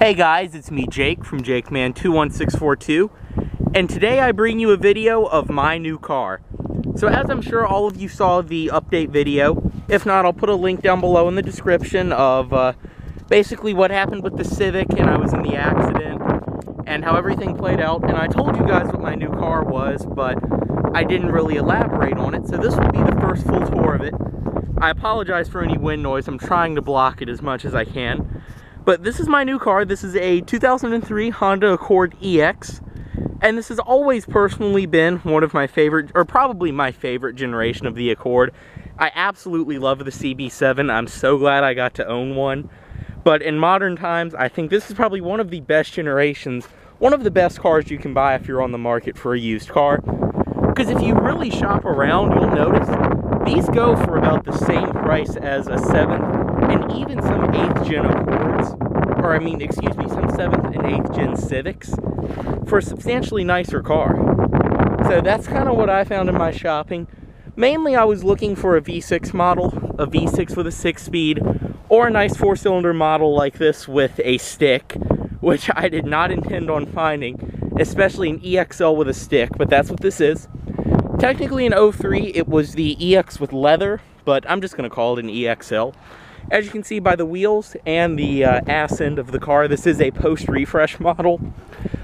Hey guys, it's me Jake from JakeMan21642, and today I bring you a video of my new car. So as I'm sure all of you saw the update video, if not I'll put a link down below in the description of basically what happened with the Civic and I was in the accident and how everything played out. And I told you guys what my new car was, but I didn't really elaborate on it, so this will be the first full tour of it. I apologize for any wind noise, I'm trying to block it as much as I can. But this is my new car. This is a 2003 Honda Accord EX. And this has always personally been one of my favorite, or probably my favorite generation of the Accord. I absolutely love the CB7. I'm so glad I got to own one. But in modern times, I think this is probably one of the best generations, one of the best cars you can buy if you're on the market for a used car. Because if you really shop around, you'll notice these go for about the same price as a 7th and even some 8th gen Accords, or I mean, excuse me, some 7th and 8th gen Civics for a substantially nicer car. So that's kind of what I found in my shopping. Mainly I was looking for a V6 model, a V6 with a 6-speed, or a nice 4-cylinder model like this with a stick, which I did not intend on finding, especially an EXL with a stick, but that's what this is. Technically in 03 it was the EX with leather, but I'm just going to call it an EXL. As you can see by the wheels and the ass end of the car, this is a post-refresh model,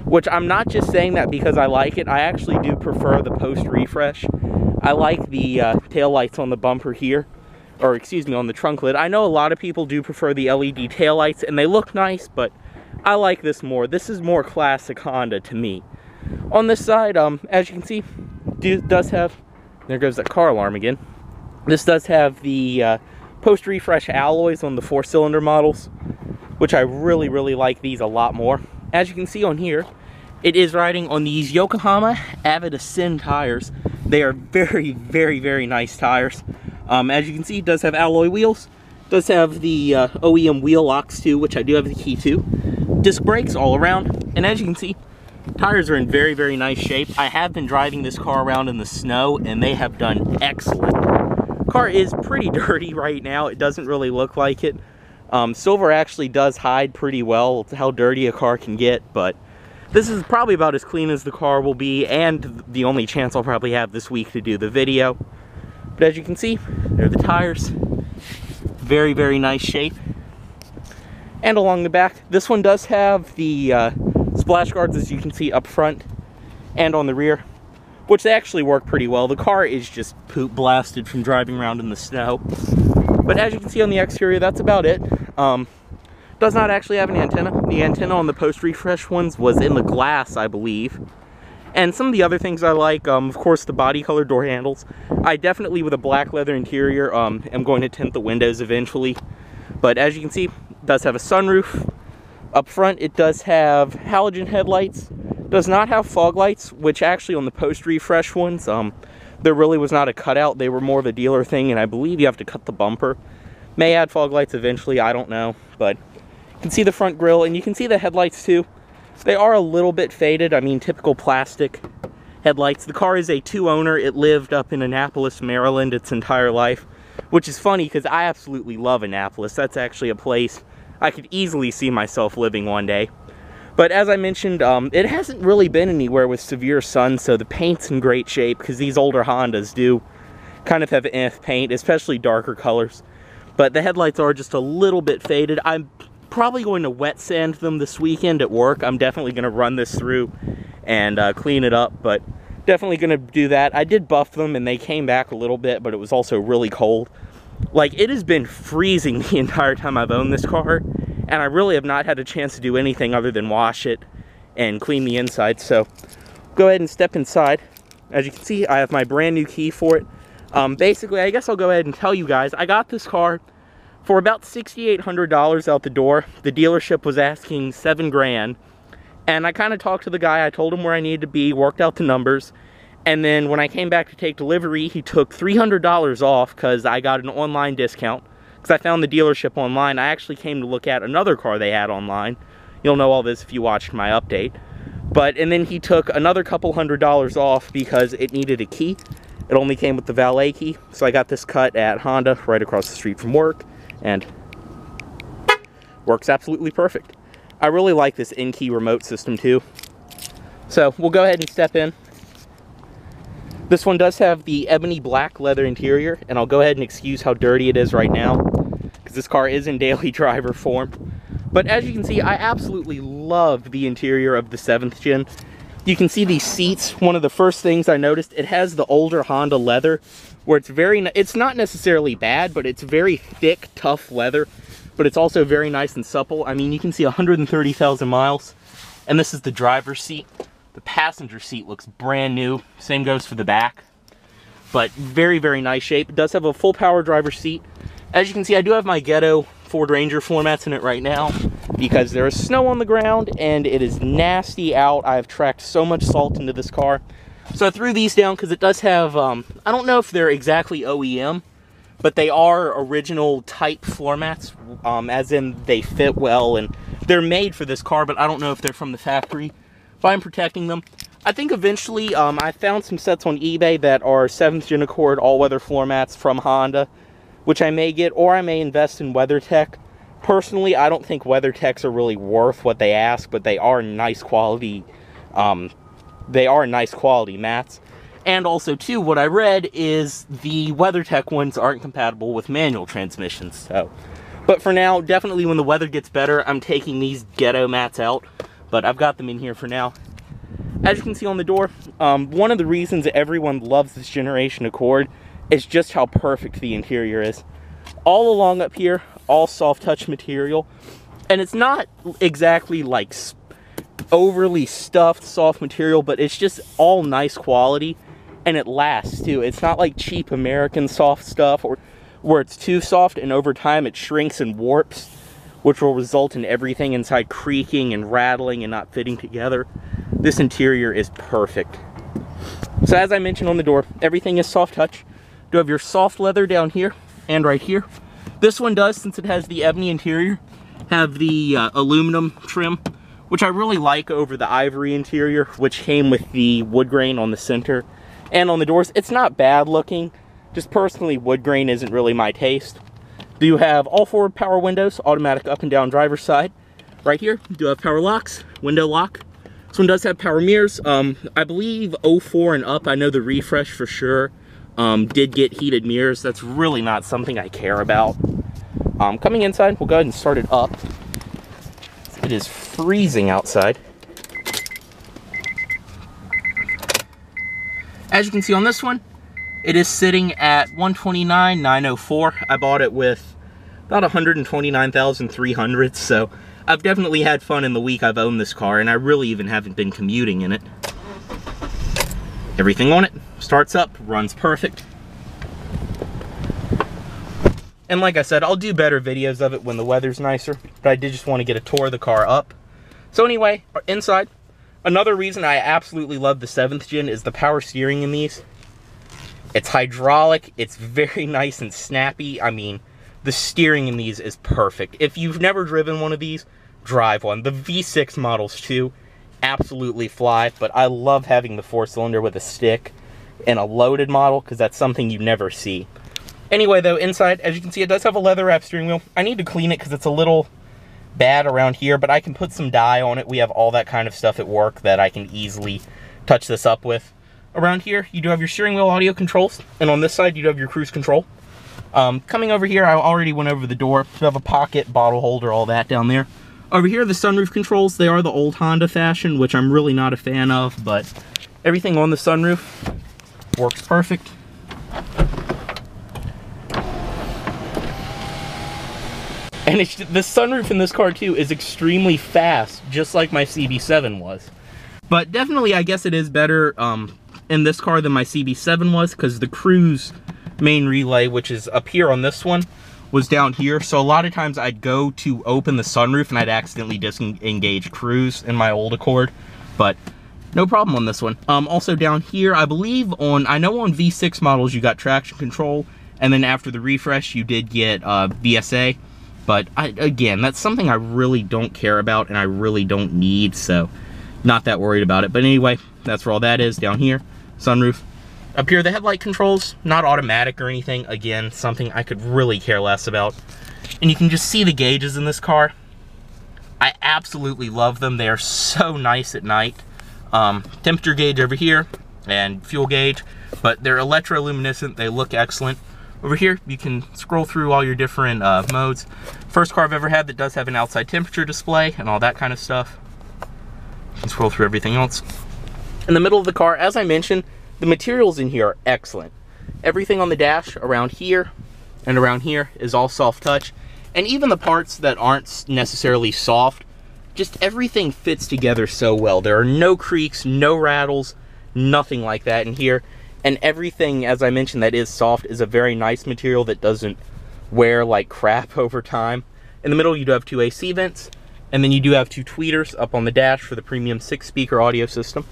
which I'm not just saying that because I like it. I actually do prefer the post-refresh. I like the taillights on the bumper here, or excuse me, on the trunk lid. I know a lot of people do prefer the LED taillights, and they look nice, but I like this more. This is more classic Honda to me. On this side, as you can see, does have, there goes that car alarm again. This does have the post-refresh alloys on the 4-cylinder models, which I really like these a lot more. As you can see on here, it is riding on these Yokohama Avid Ascend tires. They are very nice tires. As you can see, it does have alloy wheels. It does have the OEM wheel locks too, which I do have the key to. Disc brakes all around, and as you can see, tires are in very nice shape. I have been driving this car around in the snow, and they have done excellent. Car is pretty dirty right now. It doesn't really look like it. Silver actually does hide pretty well how dirty a car can get, but this is probably about as clean as the car will be, and the only chance I'll probably have this week to do the video. But as you can see, there are the tires. Very nice shape. And along the back, this one does have the splash guards, as you can see, up front and on the rear, which they actually work pretty well. The car is just poop blasted from driving around in the snow. But as you can see on the exterior, that's about it. Does not actually have an antenna. The antenna on the post-refresh ones was in the glass, I believe. And some of the other things I like, of course, the body color door handles. I definitely, with a black leather interior, am going to tint the windows eventually. But as you can see, it does have a sunroof. Up front, it does have halogen headlights. Does not have fog lights, which actually on the post-refresh ones, there really was not a cutout. They were more of a dealer thing, and I believe you have to cut the bumper. May add fog lights eventually, I don't know. But you can see the front grille, and you can see the headlights too. They are a little bit faded. I mean, typical plastic headlights. The car is a 2-owner. It lived up in Annapolis, Maryland its entire life, which is funny because I absolutely love Annapolis. That's actually a place I could easily see myself living one day. But as I mentioned, it hasn't really been anywhere with severe sun, so the paint's in great shape, because these older Hondas do kind of have paint, especially darker colors. But the headlights are just a little bit faded. I'm probably going to wet sand them this weekend at work. I'm definitely going to run this through and clean it up, but definitely going to do that. I did buff them, and they came back a little bit, but it was also really cold. Like, it has been freezing the entire time I've owned this car, and I really have not had a chance to do anything other than wash it and clean the inside. So go ahead and step inside. As you can see, I have my brand new key for it. Basically, I guess I'll go ahead and tell you guys, I got this car for about $6,800 out the door. The dealership was asking $7 grand, and I kind of talked to the guy. I told him where I needed to be, worked out the numbers, and then when I came back to take delivery, he took $300 off because I got an online discount. Because I found the dealership online. I actually came to look at another car they had online. You'll know all this if you watched my update. And then he took another couple $100 off because it needed a key. It only came with the valet key. So I got this cut at Honda right across the street from work, and works absolutely perfect. I really like this in-key remote system too. So we'll go ahead and step in. This one does have the ebony black leather interior, and I'll go ahead and excuse how dirty it is right now, because this car is in daily driver form. But as you can see, I absolutely love the interior of the 7th gen. You can see these seats. One of the first things I noticed, it has the older Honda leather, where it's not necessarily bad, but it's very thick, tough leather, but it's also very nice and supple. I mean, you can see 130,000 miles, and this is the driver's seat. The passenger seat looks brand new. Same goes for the back, but very, very nice shape. It does have a full power driver's seat. As you can see, I do have my ghetto Ford Ranger floor mats in it right now because there is snow on the ground and it is nasty out. I've tracked so much salt into this car. So I threw these down because it does have, I don't know if they're exactly OEM, but they are original type floor mats, as in they fit well and they're made for this car, but I don't know if they're from the factory. But I'm protecting them. I think eventually, I found some sets on eBay that are 7th gen Accord all-weather floor mats from Honda, which I may get, or I may invest in WeatherTech. Personally, I don't think WeatherTechs are really worth what they ask, but they are nice quality. They are nice quality mats. And also, too, what I read is the WeatherTech ones aren't compatible with manual transmissions. So, but for now, definitely when the weather gets better, I'm taking these ghetto mats out. But I've got them in here for now. As you can see on the door, one of the reasons everyone loves this generation Accord is just how perfect the interior is. All along up here, all soft touch material. And it's not exactly like overly stuffed soft material, but it's just all nice quality. And it lasts too. It's not like cheap American soft stuff or where it's too soft and over time it shrinks and warps, which will result in everything inside creaking and rattling and not fitting together. This interior is perfect. So as I mentioned on the door, everything is soft touch. You have your soft leather down here and right here. This one does, since it has the ebony interior, have the aluminum trim, which I really like over the ivory interior, which came with the wood grain on the center and on the doors. It's not bad looking, just personally wood grain isn't really my taste. You have all 4 power windows, automatic up and down driver's side. Right here, you do have power locks, window lock. This one does have power mirrors. I believe 04 and up, I know the refresh for sure, did get heated mirrors. That's really not something I care about. Coming inside, we'll go ahead and start it up. It is freezing outside. As you can see on this one, it is sitting at $129,904. I bought it with about 129,300, so I've definitely had fun in the week I've owned this car, and I really even haven't been commuting in it. Everything on it starts up, runs perfect. And like I said, I'll do better videos of it when the weather's nicer, but I did just want to get a tour of the car up. So anyway, inside, another reason I absolutely love the 7th gen is the power steering in these. It's hydraulic, it's very nice and snappy. I mean, the steering in these is perfect. If you've never driven one of these, drive one. The V6 models too, absolutely fly, but I love having the 4-cylinder with a stick and a loaded model because that's something you never see. Anyway though, inside, as you can see, it does have a leather wrap steering wheel. I need to clean it because it's a little bad around here, but I can put some dye on it. We have all that kind of stuff at work that I can easily touch this up with. Around here, you do have your steering wheel audio controls, and on this side, you do have your cruise control. Coming over here, I already went over the door. You have a pocket, bottle holder, all that down there. Over here, the sunroof controls, they are the old Honda fashion, which I'm really not a fan of, but everything on the sunroof works perfect. And the sunroof in this car, too, is extremely fast, just like my CB7 was. But definitely, I guess it is better in this car than my CB7 was, because the cruise main relay, which is up here on this one, was down here. So a lot of times I'd go to open the sunroof and I'd accidentally disengage cruise in my old Accord, but no problem on this one. Also down here, I believe I know on V6 models you got traction control, and then after the refresh you did get VSA, but again, that's something I really don't care about and I really don't need, so not that worried about it. But anyway, that's where all that is down here. Sunroof. Up here, the headlight controls, not automatic or anything. Again, something I could really care less about. And you can just see the gauges in this car. I absolutely love them. They are so nice at night. Temperature gauge over here and fuel gauge, but they're electroluminescent. They look excellent. Over here, you can scroll through all your different modes. First car I've ever had that does have an outside temperature display and all that kind of stuff. You can scroll through everything else. In the middle of the car, as I mentioned, the materials in here are excellent. Everything on the dash around here and around here is all soft touch. And even the parts that aren't necessarily soft, just everything fits together so well. There are no creaks, no rattles, nothing like that in here. And everything, as I mentioned, that is soft is a very nice material that doesn't wear like crap over time. In the middle, you do have 2 AC vents, and then you do have 2 tweeters up on the dash for the premium 6-speaker audio system.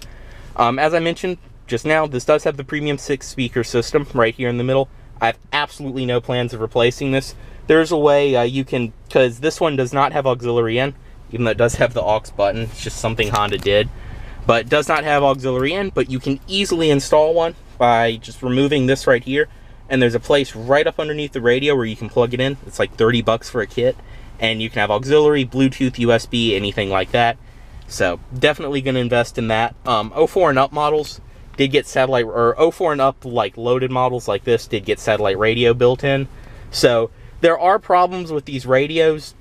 As I mentioned just now, this does have the premium 6-speaker system right here in the middle. I have absolutely no plans of replacing this. There's a way you can, because this one does not have auxiliary in, even though it does have the aux button. It's just something Honda did. But it does not have auxiliary in, but you can easily install one by just removing this right here. And there's a place right up underneath the radio where you can plug it in. It's like 30 bucks for a kit. And you can have auxiliary, Bluetooth, USB, anything like that. So definitely going to invest in that. 04 and up models did get satellite, or 04 and up like loaded models like this did get satellite radio built in. So there are problems with these radios,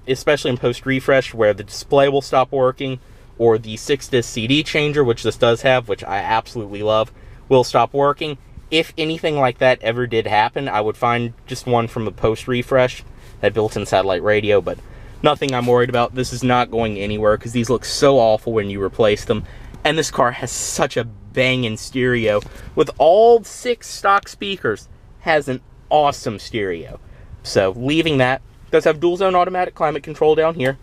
especially in post-refresh, where the display will stop working, or the 6-disc CD changer, which this does have, which I absolutely love, will stop working. If anything like that ever did happen, I would find just one from a post-refresh, that built-in satellite radio, but nothing I'm worried about. This is not going anywhere, because these look so awful when you replace them. And this car has such a banging stereo. With all 6 stock speakers, has an awesome stereo. So leaving that, does have dual zone automatic climate control down here.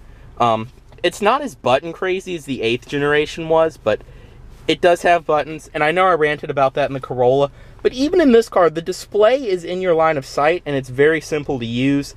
It's not as button crazy as the 8th generation was, but it does have buttons. And I know I ranted about that in the Corolla, but even in this car, the display is in your line of sight and it's very simple to use.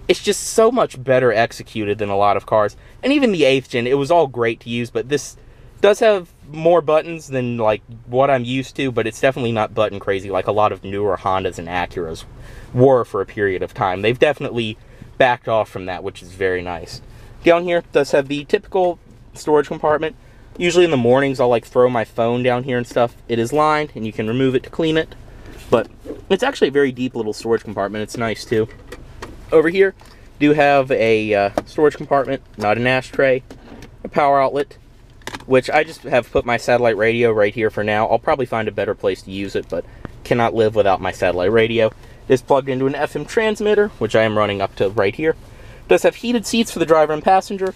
It's just so much better executed than a lot of cars. And even the 8th gen, it was all great to use, but this does have more buttons than like what I'm used to, but it's definitely not button crazy like a lot of newer Hondas and Acuras were for a period of time. They've definitely backed off from that, which is very nice. Down here does have the typical storage compartment. Usually in the mornings I'll like throw my phone down here and stuff. It is lined and you can remove it to clean it, but it's actually a very deep little storage compartment. It's nice too. Over here do have a storage compartment, not an ashtray, a power outlet, which I just have put my satellite radio right here for now. I'll probably find a better place to use it, but cannot live without my satellite radio. It is plugged into an FM transmitter, which I am running up to right here. It does have heated seats for the driver and passenger.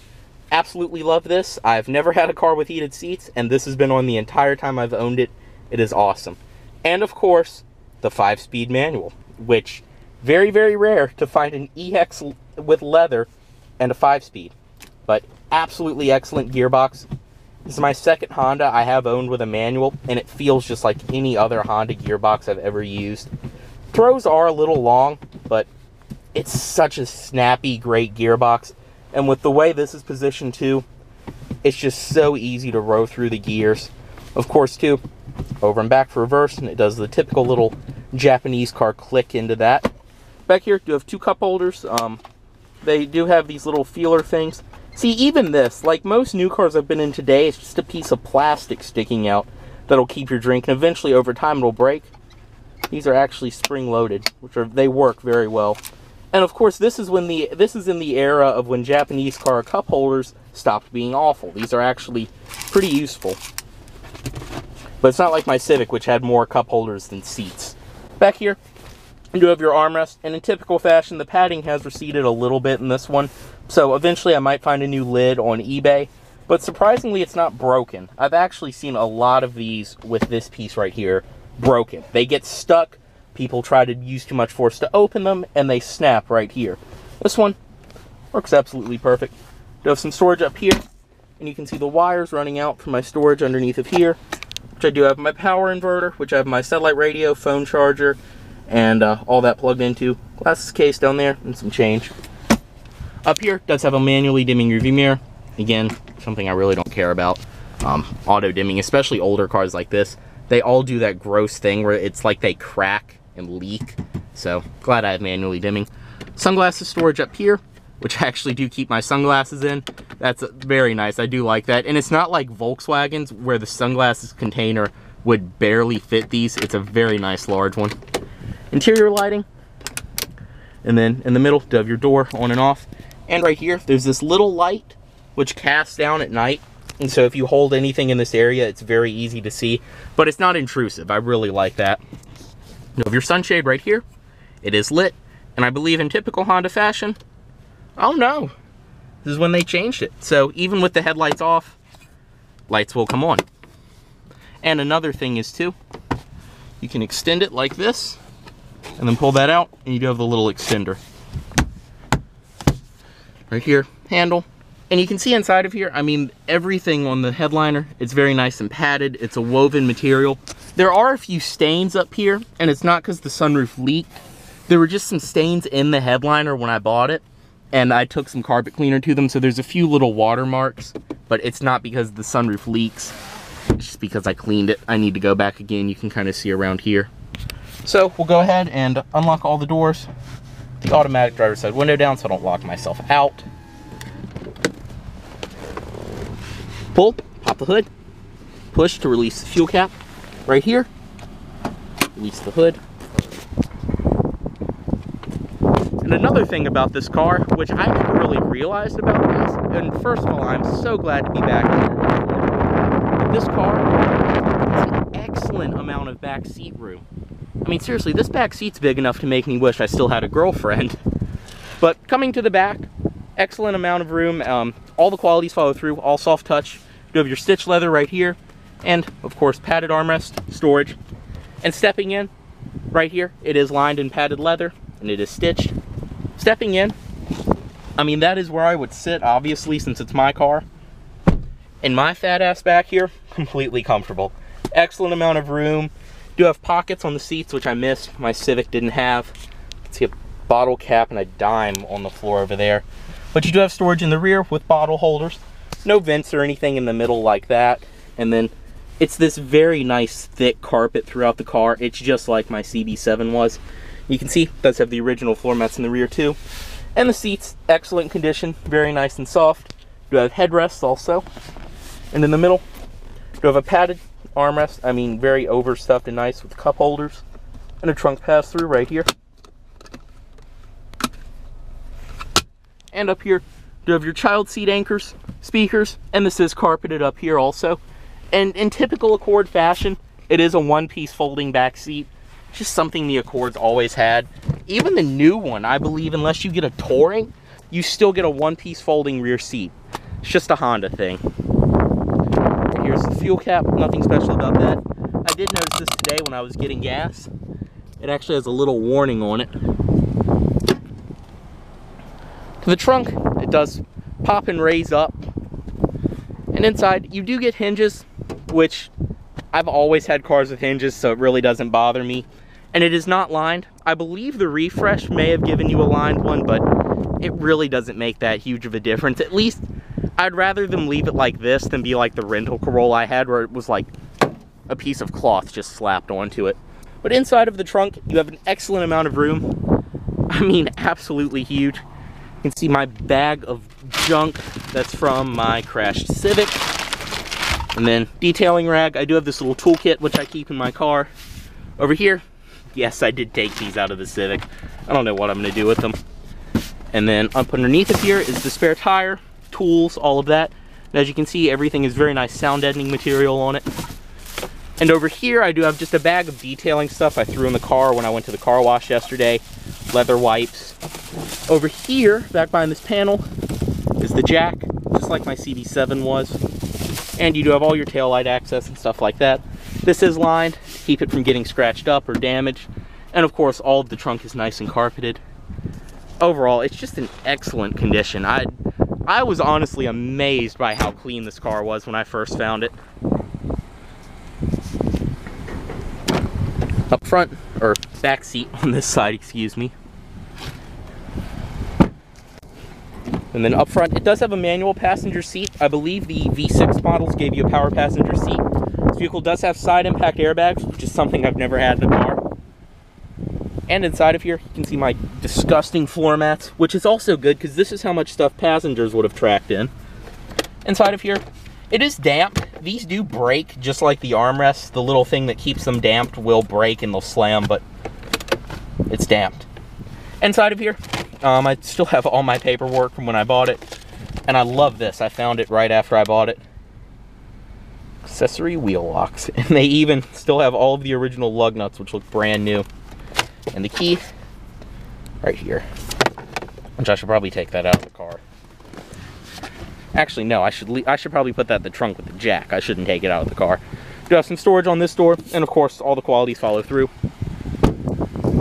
Absolutely love this. I've never had a car with heated seats, and this has been on the entire time I've owned it. It is awesome. And of course, the 5-speed manual, which very, very rare to find an EX with leather and a 5-speed. But absolutely excellent gearbox. This is my second Honda I have owned with a manual, and it feels just like any other Honda gearbox I've ever used. Throws are a little long, but it's such a snappy, great gearbox. And with the way this is positioned too, it's just so easy to row through the gears. Of course too, over and back for reverse, and it does the typical little Japanese car click into that. Back here, you have 2 cup holders. They do have these little feeler things. See, even this, like most new cars I've been in today, it's just a piece of plastic sticking out that'll keep your drink, and eventually over time it'll break. These are actually spring-loaded, they work very well. And of course, this is in the era of when Japanese car cup holders stopped being awful. These are actually pretty useful. But it's not like my Civic, which had more cup holders than seats. Back here, you do have your armrest, and in typical fashion, the padding has receded a little bit in this one. So eventually I might find a new lid on eBay, but surprisingly it's not broken. I've actually seen a lot of these with this piece right here broken. They get stuck, people try to use too much force to open them, and they snap right here. This one works absolutely perfect. I have some storage up here, and you can see the wires running out from my storage underneath of here, which I do have my power inverter, which I have my satellite radio, phone charger, and all that plugged into. Glasses case down there, and some change. Up here does have a manually dimming rearview mirror. Again, something I really don't care about. Auto dimming, especially older cars like this, they all do that gross thing where it's like they crack and leak. So glad I have manually dimming. Sunglasses storage up here. which I actually do keep my sunglasses in. That's very nice. I do like that. And it's not like Volkswagens where the sunglasses container would barely fit these. It's a very nice large one. Interior lighting. And then in the middle, you have your door on and off. And right here, there's this little light which casts down at night. And so if you hold anything in this area, it's very easy to see. But it's not intrusive. I really like that. You have your sunshade right here. It is lit. And I believe in typical Honda fashion, oh no, this is when they changed it. So even with the headlights off, lights will come on. And another thing is too, you can extend it like this, and then pull that out, and you do have the little extender. Right here, handle. And you can see inside of here, I mean, everything on the headliner, it's very nice and padded. It's a woven material. There are a few stains up here, and it's not because the sunroof leaked. There were just some stains in the headliner when I bought it, and I took some carpet cleaner to them, so there's a few little watermarks, but it's not because the sunroof leaks. It's just because I cleaned it. I need to go back again. You can kind of see around here. So we'll go ahead and unlock all the doors. The automatic driver's side window down so I don't lock myself out. Pull, pop the hood, push to release the fuel cap. Right here, release the hood. And another thing about this car, which I never really realized about this, and first of all, I'm so glad to be back in this car has an excellent amount of back seat room. I mean, seriously, this back seat's big enough to make me wish I still had a girlfriend. But coming to the back, excellent amount of room. All the qualities follow through, all soft touch. You have your stitched leather right here, and of course, padded armrest, storage. And stepping in, right here, it is lined in padded leather, and it is stitched. Stepping in, I mean, that is where I would sit, obviously, since it's my car. And my fat ass back here, completely comfortable. Excellent amount of room. Do have pockets on the seats, which I missed. My Civic didn't have. You can see a bottle cap and a dime on the floor over there. But you do have storage in the rear with bottle holders. No vents or anything in the middle like that. And then it's this very nice thick carpet throughout the car. It's just like my CB7 was. You can see it does have the original floor mats in the rear too. And the seats, excellent condition, very nice and soft. You have headrests also. And in the middle, you have a padded armrest. I mean, very overstuffed and nice with cup holders. And a trunk pass-through right here. And up here, you have your child seat anchors, speakers, and this is carpeted up here also. And in typical Accord fashion, it is a one-piece folding back seat. Just something the Accords always had. Even the new one, I believe, unless you get a Touring, you still get a one-piece folding rear seat. It's just a Honda thing. Here's the fuel cap, nothing special about that. I did notice this today when I was getting gas. It actually has a little warning on it. To the trunk, it does pop and raise up. And inside, you do get hinges, which I've always had cars with hinges, so it really doesn't bother me. And it is not lined. I believe the Refresh may have given you a lined one, but it really doesn't make that huge of a difference. At least, I'd rather them leave it like this than be like the rental Corolla I had, where it was like a piece of cloth just slapped onto it. But inside of the trunk, you have an excellent amount of room. I mean, absolutely huge. You can see my bag of junk that's from my crashed Civic. And then detailing rag. I do have this little toolkit, which I keep in my car. Over here, yes, I did take these out of the Civic. I don't know what I'm going to do with them. And then up underneath of here is the spare tire, tools, all of that. And as you can see, everything is very nice sound deadening material on it. And over here, I do have just a bag of detailing stuff I threw in the car when I went to the car wash yesterday. Leather wipes. Over here, back behind this panel, is the jack, just like my CB7 was. And you do have all your taillight access and stuff like that. This is lined to keep it from getting scratched up or damaged. And of course, all of the trunk is nice and carpeted. Overall, it's just in excellent condition. I was honestly amazed by how clean this car was when I first found it. Up front, or back seat on this side, excuse me. And then up front, it does have a manual passenger seat. I believe the V6 models gave you a power passenger seat. This vehicle does have side impact airbags, which is something I've never had in a car. And inside of here, you can see my disgusting floor mats, which is also good because this is how much stuff passengers would have tracked in. Inside of here, it is damp. These do break just like the armrests. The little thing that keeps them damped will break and they'll slam, but it's damped. Inside of here, I still have all my paperwork from when I bought it. And I love this. I found it right after I bought it. Accessory wheel locks. And they even still have all of the original lug nuts, which look brand new. And the key right here, which I should probably take that out of the car. Actually, no, I should probably put that in the trunk with the jack. I shouldn't take it out of the car. Do have some storage on this door, and of course, all the qualities follow through.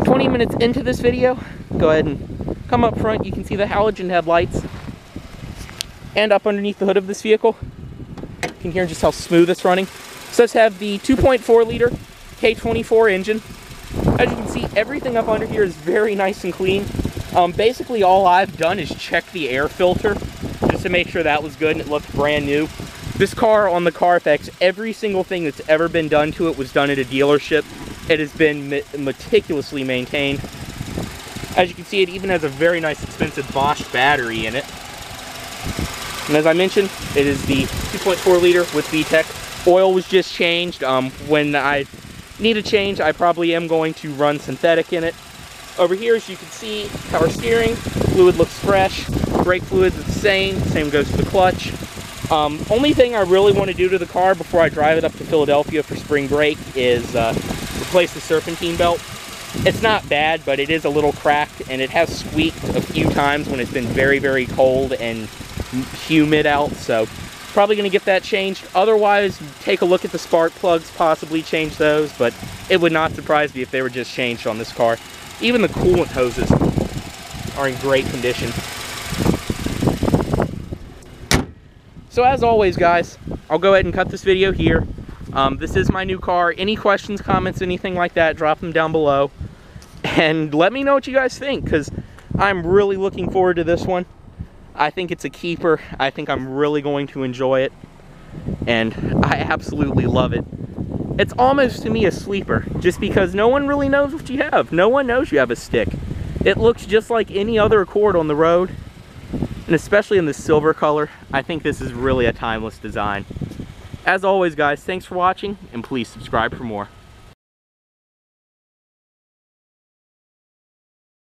20 minutes into this video, go ahead and come up front. You can see the halogen headlights. And up underneath the hood of this vehicle, you can hear just how smooth it's running. It does have the 2.4 liter K24 engine. As you can see, everything up under here is very nice and clean. Basically, all I've done is check the air filter just to make sure that was good and it looked brand new. This car on the Carfax, every single thing that's ever been done to it was done at a dealership. It has been meticulously maintained. As you can see, it even has a very nice expensive Bosch battery in it. And as I mentioned, it is the 2.4 liter with VTEC. Oil was just changed. When I need a change, I probably am going to run synthetic in it. Over here, as you can see, power steering, fluid looks fresh, brake fluid's the same goes to the clutch. Only thing I really want to do to the car before I drive it up to Philadelphia for spring break is replace the Serpentine belt. It's not bad, but it is a little cracked, and it has squeaked a few times when it's been very, very cold and humid out, so probably going to get that changed. Otherwise, take a look at the spark plugs, possibly change those, but it would not surprise me if they were just changed on this car. Even the coolant hoses are in great condition. So as always, guys, I'll go ahead and cut this video here. This is my new car. Any questions, comments, anything like that, drop them down below. And let me know what you guys think, because I'm really looking forward to this one. I think it's a keeper. I think I'm really going to enjoy it. And I absolutely love it. It's almost, to me, a sleeper, just because no one really knows what you have. No one knows you have a stick. It looks just like any other Accord on the road. And especially in the silver color, I think this is really a timeless design. As always, guys, thanks for watching, and please subscribe for more.